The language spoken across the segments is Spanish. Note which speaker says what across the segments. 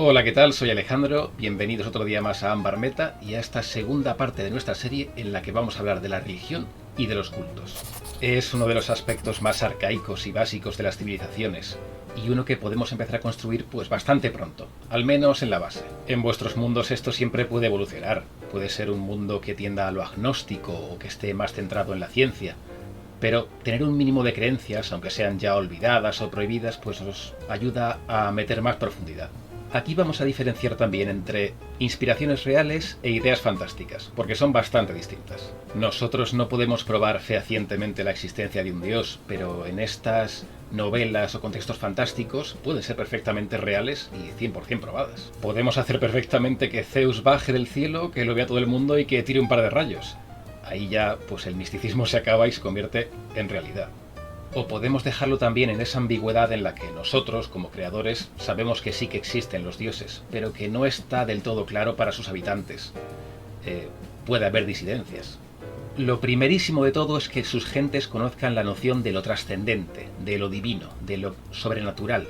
Speaker 1: Hola, ¿qué tal? Soy Alejandro, bienvenidos otro día más a Ámbar Meta y a esta segunda parte de nuestra serie en la que vamos a hablar de la religión y de los cultos. Es uno de los aspectos más arcaicos y básicos de las civilizaciones y uno que podemos empezar a construir pues bastante pronto, al menos en la base. En vuestros mundos esto siempre puede evolucionar, puede ser un mundo que tienda a lo agnóstico o que esté más centrado en la ciencia, pero tener un mínimo de creencias, aunque sean ya olvidadas o prohibidas, pues os ayuda a meter más profundidad. Aquí vamos a diferenciar también entre inspiraciones reales e ideas fantásticas, porque son bastante distintas. Nosotros no podemos probar fehacientemente la existencia de un dios, pero en estas novelas o contextos fantásticos pueden ser perfectamente reales y 100% probadas. Podemos hacer perfectamente que Zeus baje del cielo, que lo vea todo el mundo y que tire un par de rayos. Ahí ya pues el misticismo se acaba y se convierte en realidad. O podemos dejarlo también en esa ambigüedad en la que nosotros, como creadores, sabemos que sí que existen los dioses, pero que no está del todo claro para sus habitantes. Puede haber disidencias. Lo primerísimo de todo es que sus gentes conozcan la noción de lo trascendente, de lo divino, de lo sobrenatural,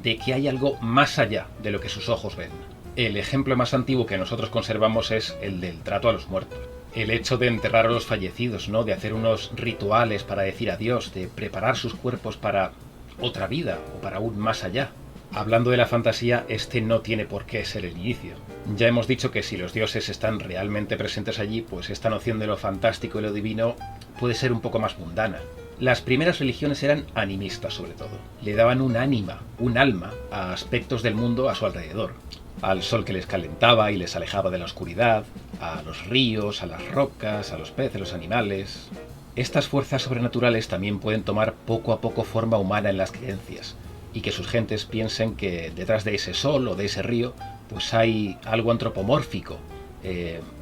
Speaker 1: de que hay algo más allá de lo que sus ojos ven. El ejemplo más antiguo que nosotros conservamos es el del trato a los muertos. El hecho de enterrar a los fallecidos, ¿no? De hacer unos rituales para decir adiós, de preparar sus cuerpos para otra vida o para aún más allá. Hablando de la fantasía, este no tiene por qué ser el inicio. Ya hemos dicho que si los dioses están realmente presentes allí, pues esta noción de lo fantástico y lo divino puede ser un poco más mundana. Las primeras religiones eran animistas sobre todo. Le daban un ánima, un alma, a aspectos del mundo a su alrededor. Al sol que les calentaba y les alejaba de la oscuridad, a los ríos, a las rocas, a los peces, los animales. Estas fuerzas sobrenaturales también pueden tomar poco a poco forma humana en las creencias, y que sus gentes piensen que detrás de ese sol o de ese río pues hay algo antropomórfico,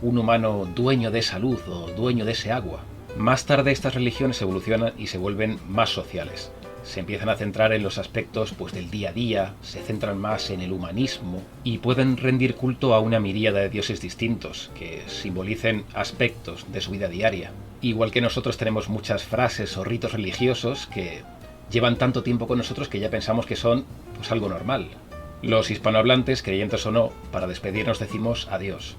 Speaker 1: un humano dueño de esa luz o dueño de ese agua. Más tarde estas religiones evolucionan y se vuelven más sociales. Se empiezan a centrar en los aspectos pues, del día a día, se centran más en el humanismo y pueden rendir culto a una miríada de dioses distintos que simbolicen aspectos de su vida diaria. Igual que nosotros tenemos muchas frases o ritos religiosos que llevan tanto tiempo con nosotros que ya pensamos que son pues, algo normal. Los hispanohablantes, creyentes o no, para despedirnos decimos adiós.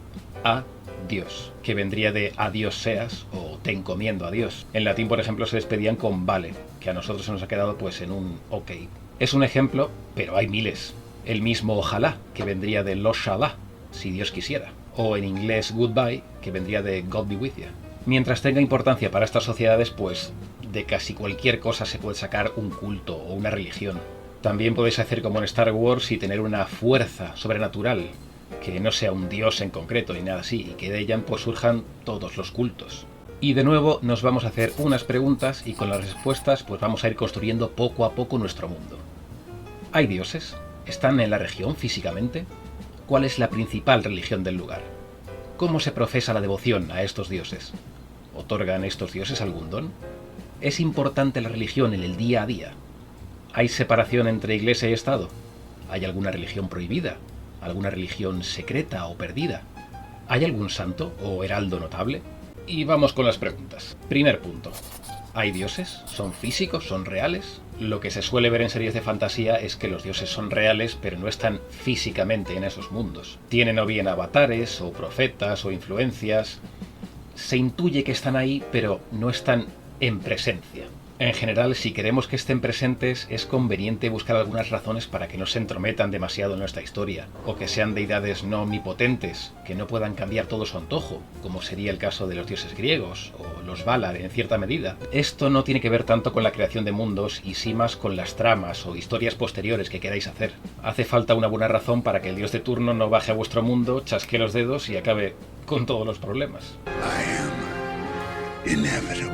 Speaker 1: Dios, que vendría de adiós seas o te encomiendo a Dios. En latín, por ejemplo, se despedían con vale, que a nosotros se nos ha quedado pues en un ok. Es un ejemplo, pero hay miles. El mismo ojalá, que vendría de lo shalá, si Dios quisiera. O en inglés goodbye, que vendría de God be with you. Mientras tenga importancia para estas sociedades, pues de casi cualquier cosa se puede sacar un culto o una religión. También podéis hacer como en Star Wars y tener una fuerza sobrenatural, que no sea un dios en concreto ni nada así, y que de ella pues surjan todos los cultos. Y de nuevo nos vamos a hacer unas preguntas y con las respuestas pues vamos a ir construyendo poco a poco nuestro mundo. ¿Hay dioses? ¿Están en la región físicamente? ¿Cuál es la principal religión del lugar? ¿Cómo se profesa la devoción a estos dioses? ¿Otorgan estos dioses algún don? ¿Es importante la religión en el día a día? ¿Hay separación entre iglesia y Estado? ¿Hay alguna religión prohibida? ¿Alguna religión secreta o perdida? ¿Hay algún santo o heraldo notable? Y vamos con las preguntas. Primer punto. ¿Hay dioses? ¿Son físicos? ¿Son reales? Lo que se suele ver en series de fantasía es que los dioses son reales, pero no están físicamente en esos mundos. Tienen o bien avatares, o profetas, o influencias. Se intuye que están ahí, pero no están en presencia. En general, si queremos que estén presentes, es conveniente buscar algunas razones para que no se entrometan demasiado en nuestra historia, o que sean deidades no omnipotentes, que no puedan cambiar todo su antojo, como sería el caso de los dioses griegos, o los Valar en cierta medida. Esto no tiene que ver tanto con la creación de mundos, y sí más con las tramas o historias posteriores que queráis hacer. Hace falta una buena razón para que el dios de turno no baje a vuestro mundo, chasque los dedos y acabe con todos los problemas.
Speaker 2: I am inevitable.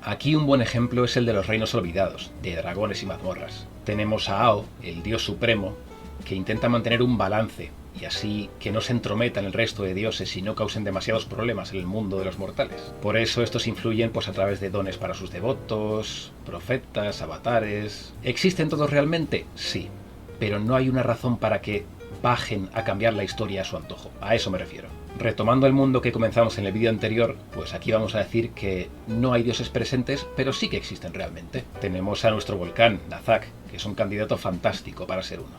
Speaker 1: Aquí un buen ejemplo es el de los reinos olvidados, de dragones y mazmorras. Tenemos a Ao, el dios supremo, que intenta mantener un balance, y así que no se entrometan el resto de dioses y no causen demasiados problemas en el mundo de los mortales. Por eso estos influyen pues a través de dones para sus devotos, profetas, avatares... ¿Existen todos realmente? Sí, pero no hay una razón para que bajen a cambiar la historia a su antojo. A eso me refiero. Retomando el mundo que comenzamos en el vídeo anterior, pues aquí vamos a decir que no hay dioses presentes, pero sí que existen realmente. Tenemos a nuestro volcán, Nazak, que es un candidato fantástico para ser uno.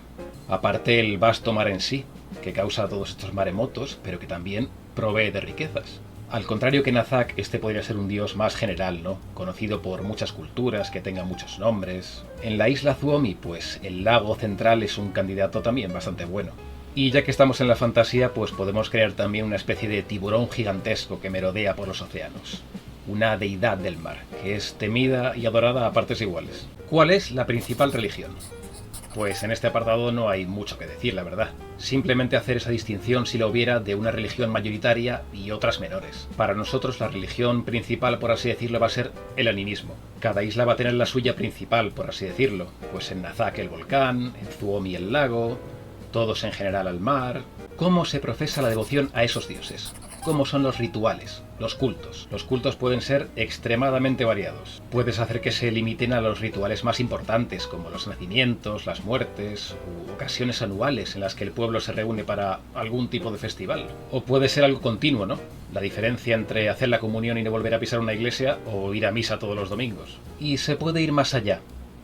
Speaker 1: Aparte el vasto mar en sí, que causa todos estos maremotos, pero que también provee de riquezas. Al contrario que Nazak, este podría ser un dios más general, ¿no? Conocido por muchas culturas, que tenga muchos nombres. En la isla Suomi, pues el lago central es un candidato también bastante bueno. Y ya que estamos en la fantasía, pues podemos crear también una especie de tiburón gigantesco que merodea por los océanos. Una deidad del mar, que es temida y adorada a partes iguales. ¿Cuál es la principal religión? Pues en este apartado no hay mucho que decir, la verdad. Simplemente hacer esa distinción, si la hubiera, de una religión mayoritaria y otras menores. Para nosotros la religión principal, por así decirlo, va a ser el animismo. Cada isla va a tener la suya principal, por así decirlo. Pues en Nazak el volcán, en Suomi el lago, todos en general al mar. ¿Cómo se profesa la devoción a esos dioses? ¿Cómo son los rituales, los cultos? Los cultos pueden ser extremadamente variados. Puedes hacer que se limiten a los rituales más importantes, como los nacimientos, las muertes, u ocasiones anuales en las que el pueblo se reúne para algún tipo de festival. O puede ser algo continuo, ¿no? La diferencia entre hacer la comunión y no volver a pisar una iglesia, o ir a misa todos los domingos. Y se puede ir más allá,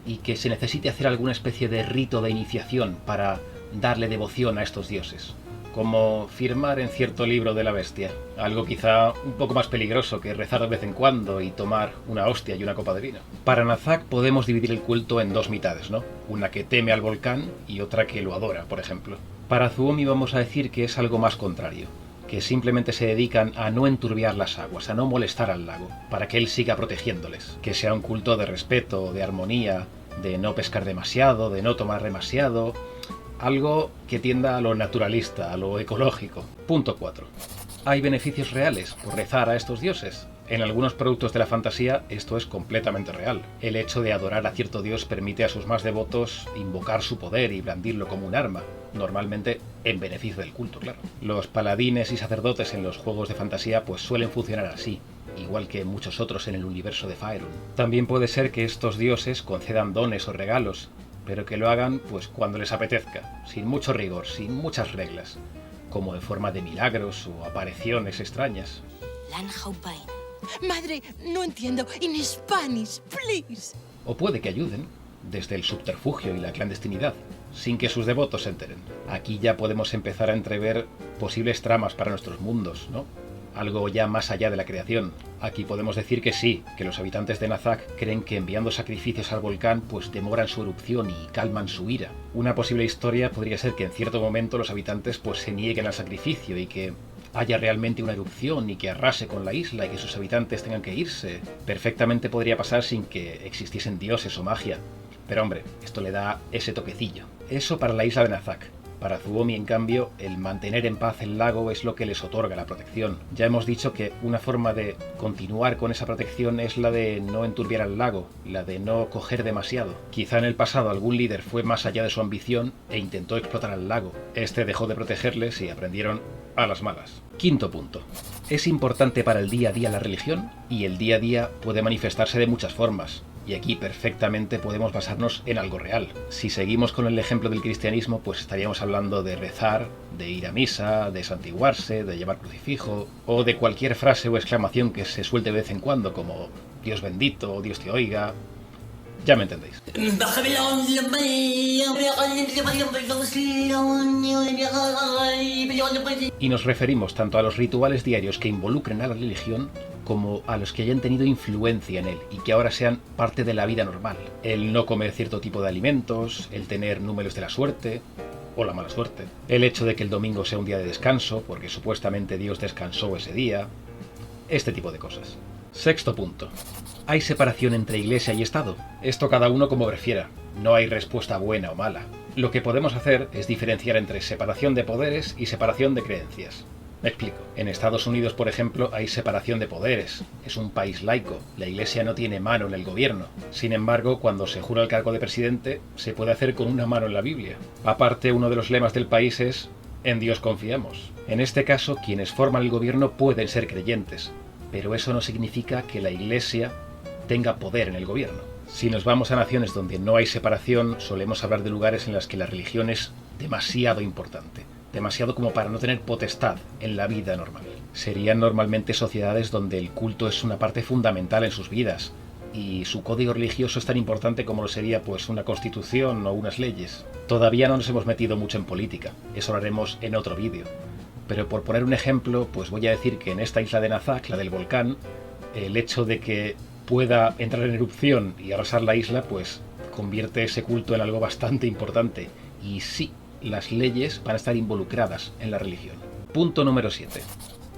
Speaker 1: y que se necesite hacer alguna especie de rito de iniciación para darle devoción a estos dioses. Como firmar en cierto libro de la bestia, algo quizá un poco más peligroso que rezar de vez en cuando y tomar una hostia y una copa de vino. Para Nazak podemos dividir el culto en dos mitades, ¿no? Una que teme al volcán y otra que lo adora, por ejemplo. Para Suomi vamos a decir que es algo más contrario, que simplemente se dedican a no enturbiar las aguas, a no molestar al lago, para que él siga protegiéndoles, que sea un culto de respeto, de armonía, de no pescar demasiado, de no tomar demasiado. Algo que tienda a lo naturalista, a lo ecológico. Punto 4. ¿Hay beneficios reales por rezar a estos dioses? En algunos productos de la fantasía esto es completamente real. El hecho de adorar a cierto dios permite a sus más devotos invocar su poder y blandirlo como un arma, normalmente en beneficio del culto, claro. Los paladines y sacerdotes en los juegos de fantasía pues suelen funcionar así, igual que muchos otros en el universo de Faerun. También puede ser que estos dioses concedan dones o regalos, pero que lo hagan pues cuando les apetezca, sin mucho rigor, sin muchas reglas, como en forma de milagros o apariciones extrañas.
Speaker 3: Madre, no entiendo. In Spanish, please.
Speaker 1: O puede que ayuden, desde el subterfugio y la clandestinidad, sin que sus devotos se enteren. Aquí ya podemos empezar a entrever posibles tramas para nuestros mundos, ¿no? Algo ya más allá de la creación. Aquí podemos decir que sí, que los habitantes de Nazak creen que enviando sacrificios al volcán pues demoran su erupción y calman su ira. Una posible historia podría ser que en cierto momento los habitantes pues se nieguen al sacrificio y que haya realmente una erupción y que arrase con la isla y que sus habitantes tengan que irse. Perfectamente podría pasar sin que existiesen dioses o magia. Pero hombre, esto le da ese toquecillo. Eso para la isla de Nazak. Para Suomi, en cambio, el mantener en paz el lago es lo que les otorga la protección. Ya hemos dicho que una forma de continuar con esa protección es la de no enturbiar al lago, la de no coger demasiado. Quizá en el pasado algún líder fue más allá de su ambición e intentó explotar al lago. Este dejó de protegerles y aprendieron a las malas. Quinto punto. Es importante para el día a día la religión, y el día a día puede manifestarse de muchas formas. Y aquí perfectamente podemos basarnos en algo real. Si seguimos con el ejemplo del cristianismo, pues estaríamos hablando de rezar, de ir a misa, de santiguarse, de llevar crucifijo, o de cualquier frase o exclamación que se suelte de vez en cuando, como Dios bendito, Dios te oiga. Ya me entendéis. Y nos referimos tanto a los rituales diarios que involucren a la religión, como a los que hayan tenido influencia en él y que ahora sean parte de la vida normal. El no comer cierto tipo de alimentos, el tener números de la suerte o la mala suerte, el hecho de que el domingo sea un día de descanso, porque supuestamente Dios descansó ese día, este tipo de cosas. Sexto punto. ¿Hay separación entre Iglesia y Estado? Esto cada uno como prefiera. No hay respuesta buena o mala. Lo que podemos hacer es diferenciar entre separación de poderes y separación de creencias. Me explico. En Estados Unidos, por ejemplo, hay separación de poderes. Es un país laico. La Iglesia no tiene mano en el gobierno. Sin embargo, cuando se jura el cargo de presidente, se puede hacer con una mano en la Biblia. Aparte, uno de los lemas del país es «En Dios confiamos». En este caso, quienes forman el gobierno pueden ser creyentes, pero eso no significa que la Iglesia tenga poder en el gobierno. Si nos vamos a naciones donde no hay separación, solemos hablar de lugares en los que la religión es demasiado importante, demasiado como para no tener potestad en la vida normal. Serían normalmente sociedades donde el culto es una parte fundamental en sus vidas, y su código religioso es tan importante como lo sería pues una constitución o unas leyes. Todavía no nos hemos metido mucho en política, eso lo haremos en otro vídeo. Pero por poner un ejemplo, pues voy a decir que en esta isla de Nazak, la del volcán, el hecho de que pueda entrar en erupción y arrasar la isla, pues convierte ese culto en algo bastante importante. Y sí, las leyes van a estar involucradas en la religión. Punto número 7.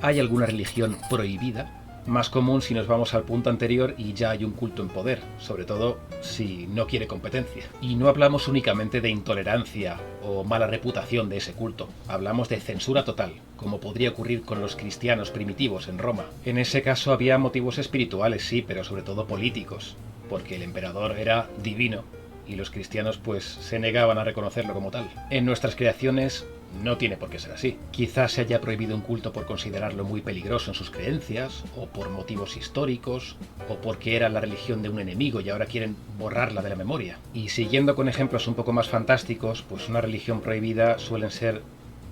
Speaker 1: ¿Hay alguna religión prohibida? Más común si nos vamos al punto anterior y ya hay un culto en poder, sobre todo si no quiere competencia. Y no hablamos únicamente de intolerancia o mala reputación de ese culto, hablamos de censura total, como podría ocurrir con los cristianos primitivos en Roma. En ese caso había motivos espirituales, sí, pero sobre todo políticos, porque el emperador era divino y los cristianos pues se negaban a reconocerlo como tal. En nuestras creaciones no tiene por qué ser así. Quizás se haya prohibido un culto por considerarlo muy peligroso en sus creencias, o por motivos históricos, o porque era la religión de un enemigo y ahora quieren borrarla de la memoria. Y siguiendo con ejemplos un poco más fantásticos, pues una religión prohibida suelen ser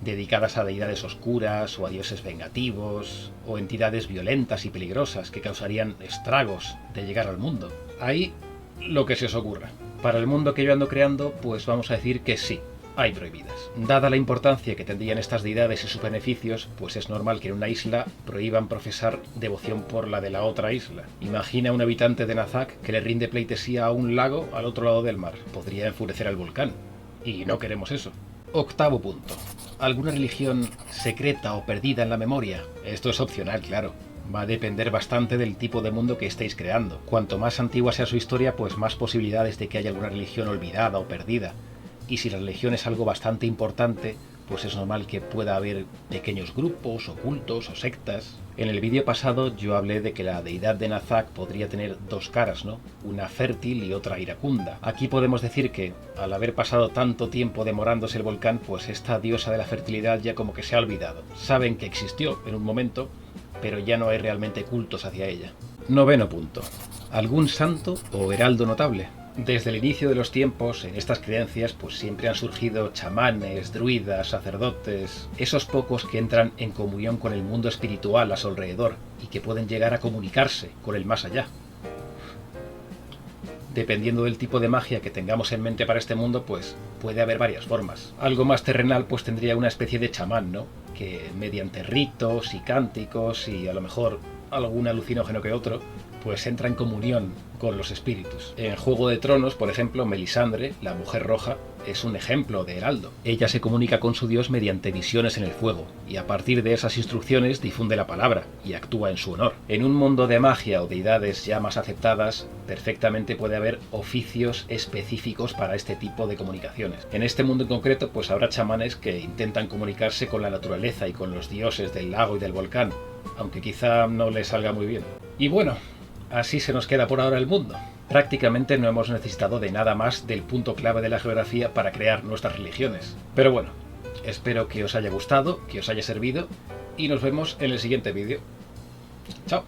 Speaker 1: dedicadas a deidades oscuras o a dioses vengativos o entidades violentas y peligrosas que causarían estragos de llegar al mundo. Ahí lo que se os ocurra. Para el mundo que yo ando creando, pues vamos a decir que sí, hay prohibidas. Dada la importancia que tendrían estas deidades y sus beneficios, pues es normal que en una isla prohíban profesar devoción por la de la otra isla. Imagina a un habitante de Nazak que le rinde pleitesía a un lago al otro lado del mar. Podría enfurecer al volcán. Y no queremos eso. Octavo punto. ¿Alguna religión secreta o perdida en la memoria? Esto es opcional, claro. Va a depender bastante del tipo de mundo que estéis creando. Cuanto más antigua sea su historia, pues más posibilidades de que haya alguna religión olvidada o perdida. Y si la religión es algo bastante importante, pues es normal que pueda haber pequeños grupos, o cultos o sectas. En el vídeo pasado yo hablé de que la deidad de Nazak podría tener dos caras, ¿no? Una fértil y otra iracunda. Aquí podemos decir que, al haber pasado tanto tiempo demorándose el volcán, pues esta diosa de la fertilidad ya como que se ha olvidado. Saben que existió en un momento, pero ya no hay realmente cultos hacia ella. Noveno punto. ¿Algún santo o heraldo notable? Desde el inicio de los tiempos, en estas creencias, pues siempre han surgido chamanes, druidas, sacerdotes, esos pocos que entran en comunión con el mundo espiritual a su alrededor y que pueden llegar a comunicarse con el más allá. Dependiendo del tipo de magia que tengamos en mente para este mundo, pues puede haber varias formas. Algo más terrenal pues tendría una especie de chamán, ¿no? Que mediante ritos y cánticos y a lo mejor algún alucinógeno que otro, pues entra en comunión con los espíritus. En Juego de Tronos, por ejemplo, Melisandre, la mujer roja, es un ejemplo de heraldo. Ella se comunica con su dios mediante visiones en el fuego, y a partir de esas instrucciones difunde la palabra, y actúa en su honor. En un mundo de magia o deidades ya más aceptadas, perfectamente puede haber oficios específicos para este tipo de comunicaciones. En este mundo en concreto, pues habrá chamanes que intentan comunicarse con la naturaleza y con los dioses del lago y del volcán, aunque quizá no les salga muy bien. Y bueno, así se nos queda por ahora el mundo. Prácticamente no hemos necesitado de nada más del punto clave de la geografía para crear nuestras religiones. Pero bueno, espero que os haya gustado, que os haya servido y nos vemos en el siguiente vídeo. ¡Chao!